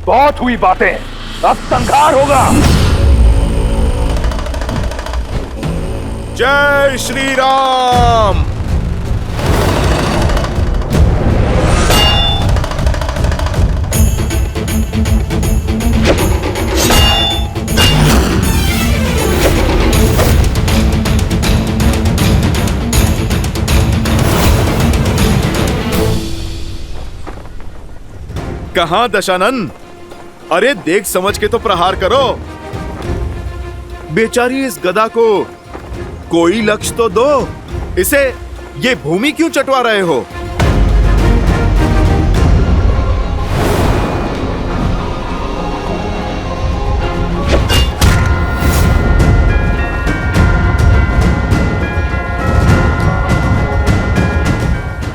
बहुत हुई बातें, अब संहार होगा। जय श्री राम। कहां दशानन? अरे देख समझ के तो प्रहार करो। बेचारी इस गदा को कोई लक्ष्य तो दो। इसे ये भूमि क्यों चटवा रहे हो?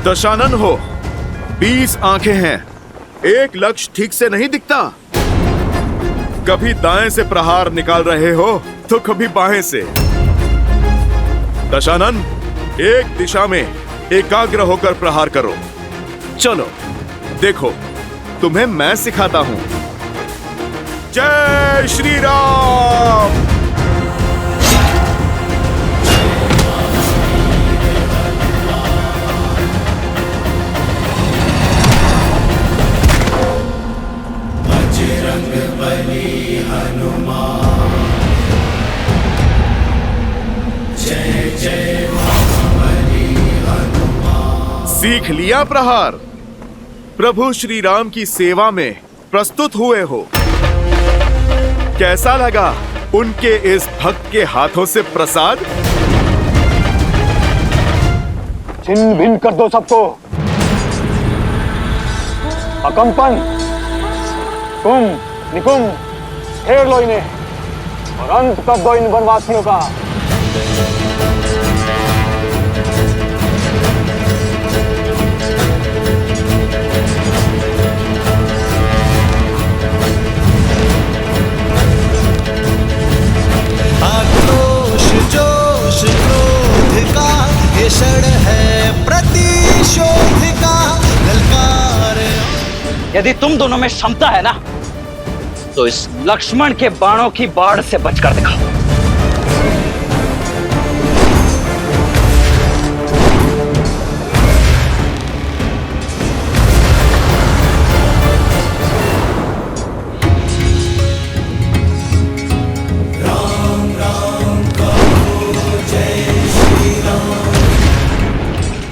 दशानन हो, 20 आंखें हैं, एक लक्ष्य ठीक से नहीं दिखता। कभी दाएं से प्रहार निकाल रहे हो तो कभी बाएं से। दशानन, एक दिशा में एकाग्र होकर प्रहार करो। चलो देखो, तुम्हें मैं सिखाता हूं। जय श्री राम। सीख लिया प्रहार? प्रभु श्री राम की सेवा में प्रस्तुत हुए हो। कैसा लगा उनके इस भक्त के हाथों से प्रसाद? छिन्न भिन्न कर दो सबको। अकंपन, कुंभ निकुंभ घेर लो इन्हें और अंत कर दो इन वनवासियों का। आक्रोश जोश क्रोध का ये क्षण है प्रतिशोध का ललकार। यदि तुम दोनों में क्षमता है ना, तो इस लक्ष्मण के बाणों की बाढ़ से बचकर दिखाओ।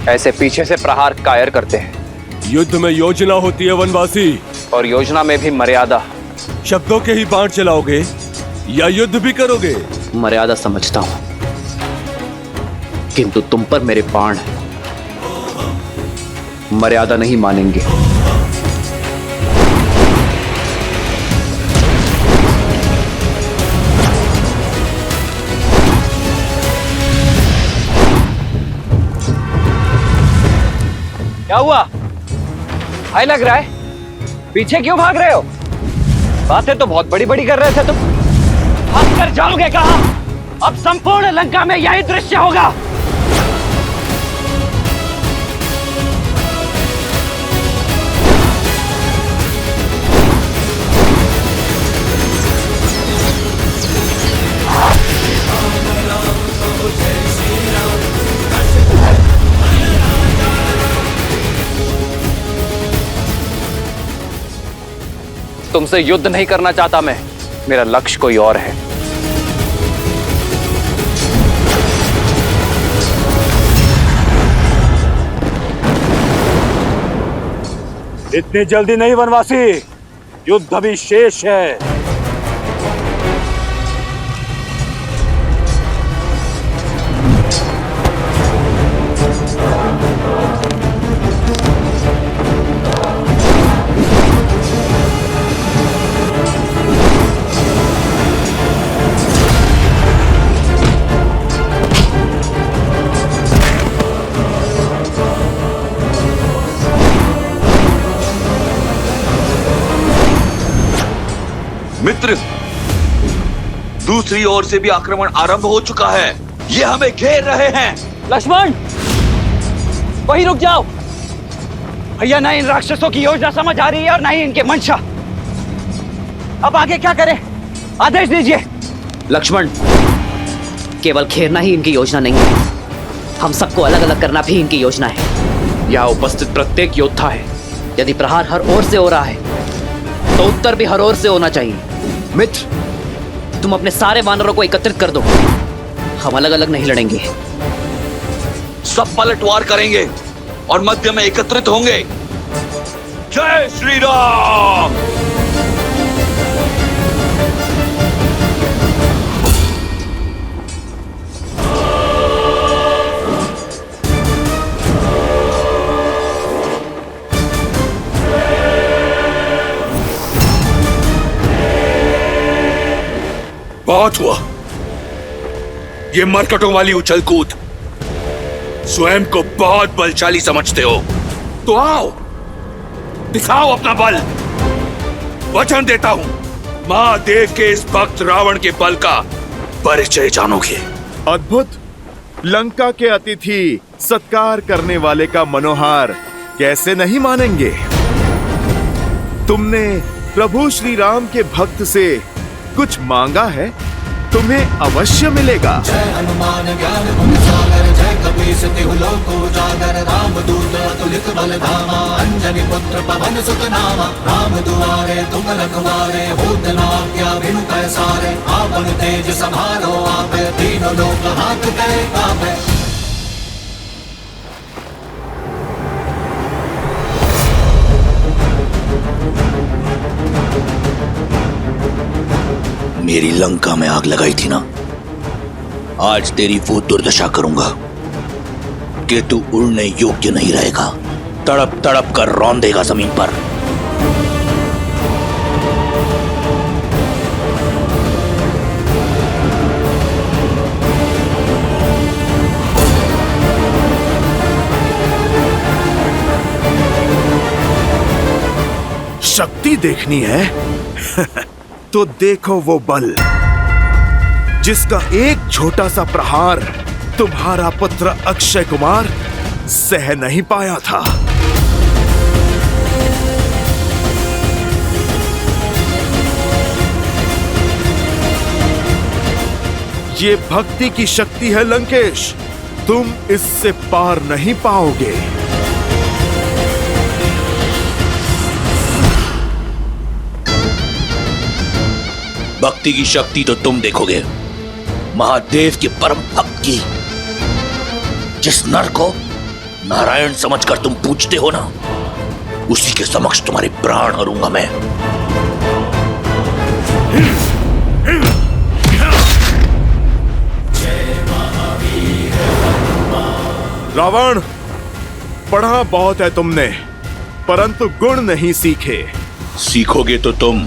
ऐसे पीछे से प्रहार कायर करते हैं। युद्ध में योजना होती है वनवासी, और योजना में भी मर्यादा। शब्दों के ही बाण चलाओगे या युद्ध भी करोगे? मर्यादा समझता हूं, किंतु तुम पर मेरे बाण मर्यादा नहीं मानेंगे। क्या हुआ? हाय लग रहा है, पीछे क्यों भाग रहे हो? बातें तो बहुत बड़ी बड़ी कर रहे थे तुम। भाग कर जाओगे कहां? अब संपूर्ण लंका में यही दृश्य होगा। तुमसे युद्ध नहीं करना चाहता मैं, मेरा लक्ष्य कोई और है। इतनी जल्दी नहीं वनवासी, युद्ध अभी शेष है। मित्र, दूसरी ओर से भी आक्रमण आरंभ हो चुका है। ये हमें घेर रहे हैं। लक्ष्मण, वहीं रुक जाओ। भैया, ना इन राक्षसों की योजना समझ आ रही है और ना ही इनके मंशा। अब आगे क्या करें? आदेश दीजिए। लक्ष्मण, केवल घेरना ही इनकी योजना नहीं है, हम सबको अलग अलग करना भी इनकी योजना है। यहाँ उपस्थित प्रत्येक योद्धा है, यदि प्रहार हर ओर से हो रहा है तो उत्तर भी हर ओर से होना चाहिए। मित्र, तुम अपने सारे वानरों को एकत्रित कर दो, हम अलग अलग नहीं लड़ेंगे। सब पलटवार करेंगे और मध्य में एकत्रित होंगे। जय श्री राम। बहुत हुआ ये मरकटों वाली उछल कूद। स्वयं को बहुत बलशाली समझते हो तो आओ, दिखाओ अपना बल। वचन देता हूं, महादेव के इस भक्त रावण के बल का परिचय जानोगे। अद्भुत। लंका के अतिथि सत्कार करने वाले का मनोहार कैसे नहीं मानेंगे। तुमने प्रभु श्री राम के भक्त से कुछ मांगा है, तुम्हें अवश्य मिलेगा। जय हनुमान ज्ञान गुण सागर, जय कपीस तिहु लोक उजागर, राम दूत अतुलित बल धामा, अंजनी पुत्र पवन सुत नामा। राम दुआरे तुम रखवारे, होत न आज्ञा बिनु पैसारे। आपन तेज समारो आपे, तीनों लोक हाथ कहे कापे। मेरी लंका में आग लगाई थी ना, आज तेरी वो दुर्दशा करूंगा कि तू उड़ने योग्य नहीं रहेगा। तड़प तड़प कर रौंदेगा जमीन पर। शक्ति देखनी है तो देखो वो बल जिसका एक छोटा सा प्रहार तुम्हारा पुत्र अक्षय कुमार सह नहीं पाया था। ये भक्ति की शक्ति है लंकेश, तुम इससे पार नहीं पाओगे। भक्ति की शक्ति तो तुम देखोगे, महादेव के परम भक्त की। जिस नर को नारायण समझकर तुम पूजते हो ना, उसी के समक्ष तुम्हारे प्राण हरूंगा मैं। रावण, पढ़ा बहुत है तुमने, परंतु गुण नहीं सीखे। सीखोगे तो तुम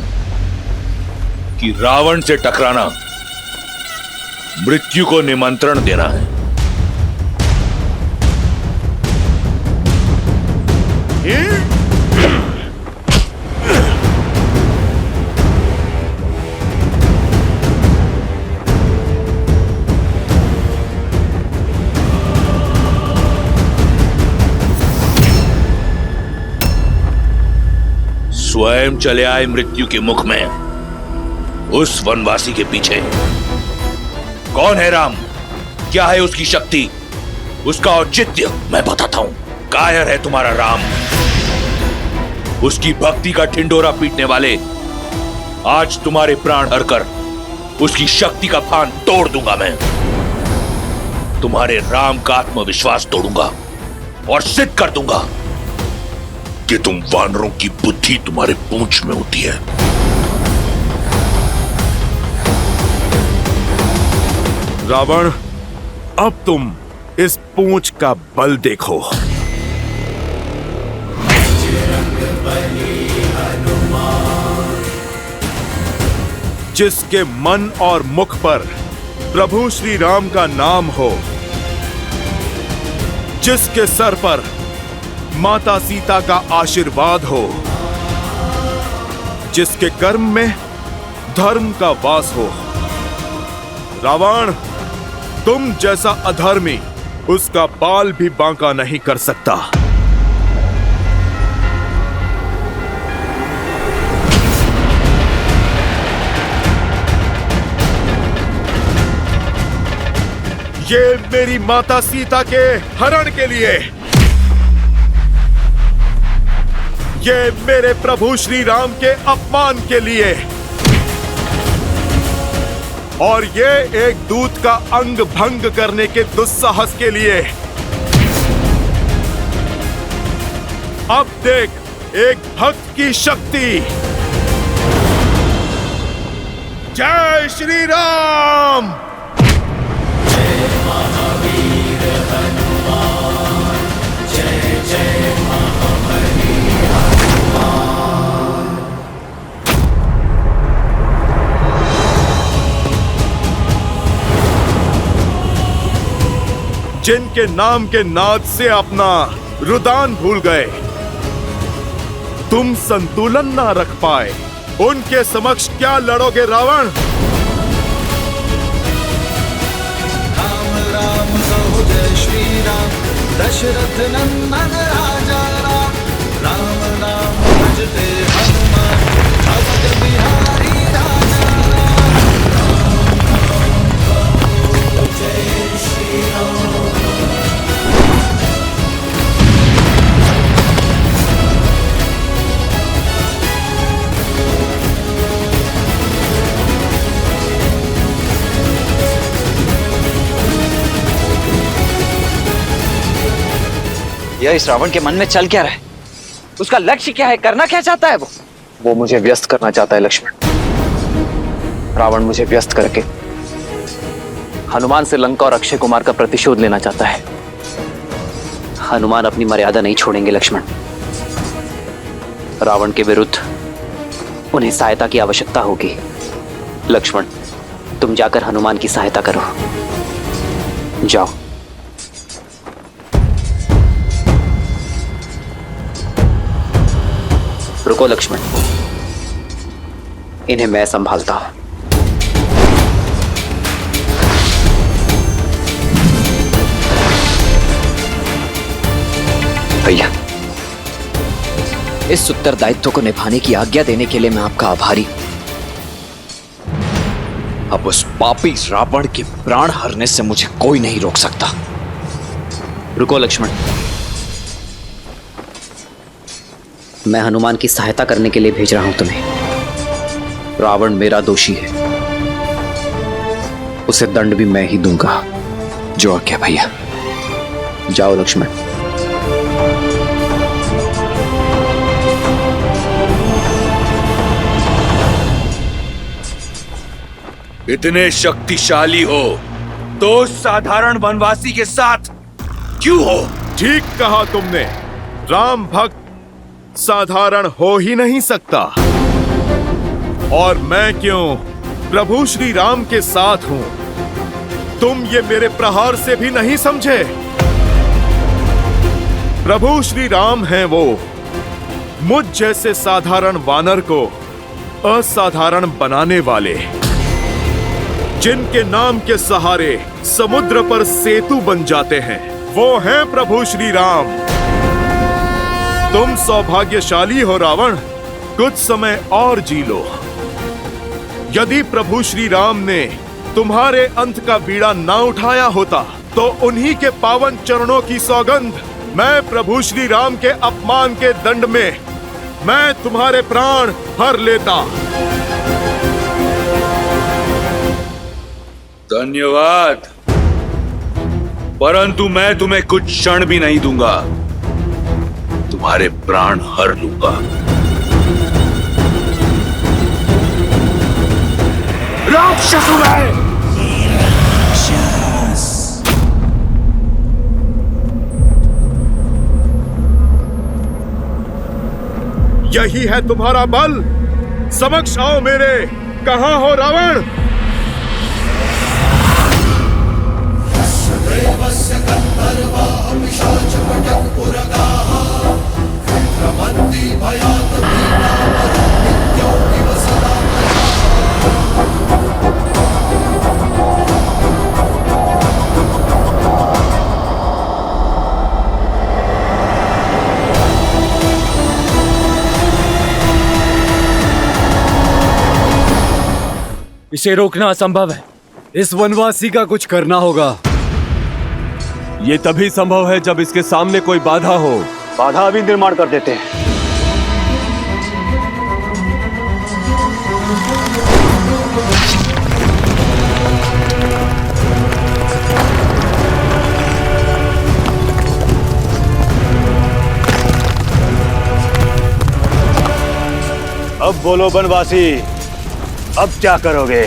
कि रावण से टकराना मृत्यु को निमंत्रण देना है। स्वयं चले आए मृत्यु के मुख में, उस वनवासी के पीछे। कौन है राम? क्या है उसकी शक्ति, उसका औचित्य? मैं बताता हूं। कायर है तुम्हारा राम। उसकी भक्ति का ढिंडोरा पीटने वाले आज तुम्हारे प्राण हरकर उसकी शक्ति का फान तोड़ दूंगा मैं। तुम्हारे राम का आत्मविश्वास तोड़ूंगा और सिद्ध कर दूंगा कि तुम वानरों की बुद्धि तुम्हारे पूंछ में होती है। रावण, अब तुम इस पूंछ का बल देखो। जिसके मन और मुख पर प्रभु श्री राम का नाम हो, जिसके सर पर माता सीता का आशीर्वाद हो, जिसके कर्म में धर्म का वास हो। रावण, तुम जैसा अधर्मी उसका बाल भी बांका नहीं कर सकता। ये मेरी माता सीता के हरण के लिए, ये मेरे प्रभु श्री राम के अपमान के लिए, और ये एक दूत का अंग भंग करने के दुस्साहस के लिए। अब देख एक भक्त की शक्ति। जय श्री राम। जिनके नाम के नाद से अपना रुदान भूल गए, तुम संतुलन ना रख पाए, उनके समक्ष क्या लड़ोगे रावण? राम राम कहो जय श्री राम, दशरथ नंदन राजा राम। राम नाम भजते हनुमान, भक्त बिहारी राजा राम। कहो जय श्री राम। यह इस रावण के मन में चल क्या रहा है? उसका लक्ष्य क्या है? करना क्या चाहता है वो मुझे व्यस्त करना चाहता है लक्ष्मण। रावण मुझे व्यस्त करके हनुमान से लंका और अक्षय कुमार का प्रतिशोध लेना चाहता है। हनुमान अपनी मर्यादा नहीं छोड़ेंगे लक्ष्मण। रावण के विरुद्ध उन्हें सहायता की आवश्यकता होगी। लक्ष्मण, तुम जाकर हनुमान की सहायता करो। जाओ। रुको लक्ष्मण, इन्हें मैं संभालता हूं। भैया, इस उत्तरदायित्व को निभाने की आज्ञा देने के लिए मैं आपका आभारी। अब उस पापी रावण के प्राण हरने से मुझे कोई नहीं रोक सकता। रुको लक्ष्मण, मैं हनुमान की सहायता करने के लिए भेज रहा हूं तुम्हें। रावण मेरा दोषी है, उसे दंड भी मैं ही दूंगा। जो आज्ञा भैया। जाओ लक्ष्मण। इतने शक्तिशाली हो तो साधारण वनवासी के साथ क्यों हो? ठीक कहा तुमने। राम भक्त साधारण हो ही नहीं सकता। और मैं क्यों प्रभु श्री राम के साथ हूं, तुम ये मेरे प्रहार से भी नहीं समझे। प्रभु श्री राम हैं वो, मुझ जैसे साधारण वानर को असाधारण बनाने वाले, जिनके नाम के सहारे समुद्र पर सेतु बन जाते हैं, वो हैं प्रभु श्री राम। तुम सौभाग्यशाली हो रावण, कुछ समय और जी लो। यदि प्रभु श्री राम ने तुम्हारे अंत का बीड़ा ना उठाया होता तो उन्हीं के पावन चरणों की सौगंध, मैं प्रभु श्री राम के अपमान के दंड में मैं तुम्हारे प्राण हर लेता। धन्यवाद, परंतु मैं तुम्हें कुछ क्षण भी नहीं दूंगा। तुम्हारे प्राण हर लूंगा। राक्षस हूं मैं। यही है तुम्हारा बल? समक्ष आओ मेरे। कहां हो रावण? इसे रोकना असंभव है। इस वनवासी का कुछ करना होगा। ये तभी संभव है जब इसके सामने कोई बाधा हो। बाधा अभी निर्माण कर देते हैं। अब बोलो बनवासी, अब क्या करोगे?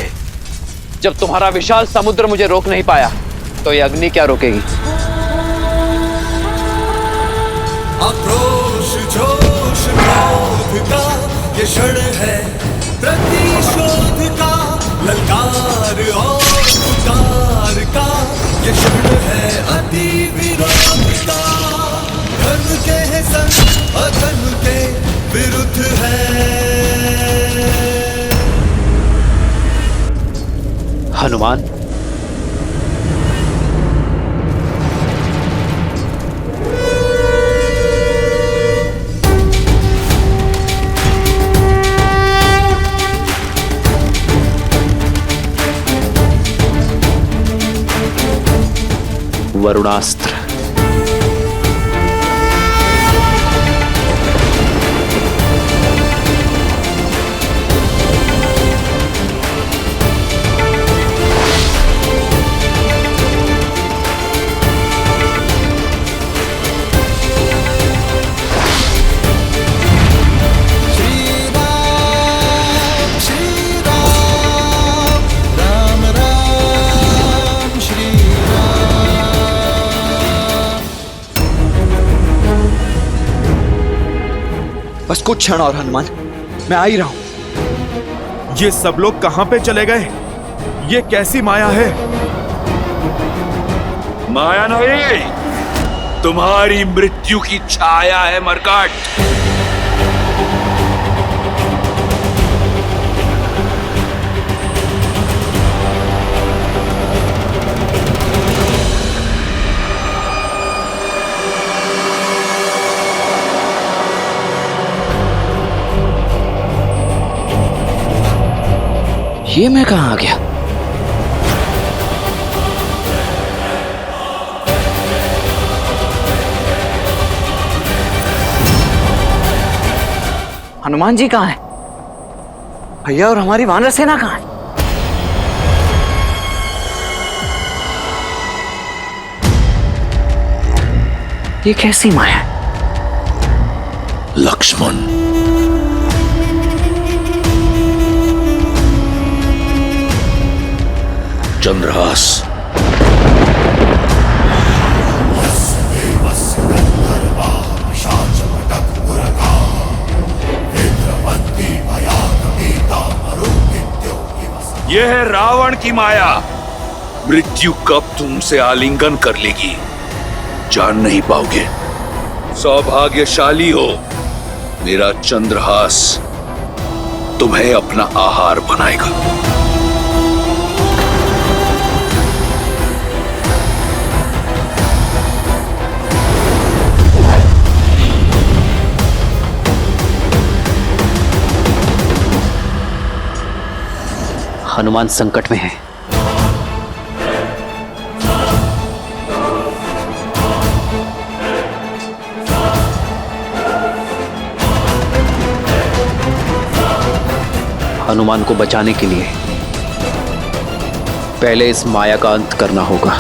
जब तुम्हारा विशाल समुद्र मुझे रोक नहीं पाया तो ये अग्नि क्या रोकेगी? आक्रोश जोश क्रोध का ये क्षण है, प्रतिशोध का ललकार और पुकार का ये क्षण है, अति विरोध का। धन के संग अधन के विरुद्ध है। हनुमान, वरुणास्त्र। बस कुछ क्षण और हनुमान, मैं आ ही रहा हूं। ये सब लोग कहां पे चले गए? ये कैसी माया है? माया नहीं, तुम्हारी मृत्यु की छाया है मरकट। ये मैं कहां आ गया? हनुमान जी कहाँ हैं? भैया और हमारी वानर सेना कहाँ है? ये कैसी माया है? लक्ष्मण, चंद्रहास, यह है रावण की माया। मृत्यु कब तुमसे आलिंगन कर लेगी जान नहीं पाओगे। सौभाग्यशाली हो, मेरा चंद्रहास तुम्हें अपना आहार बनाएगा। हनुमान संकट में है। हनुमान को बचाने के लिए पहले इस माया का अंत करना होगा।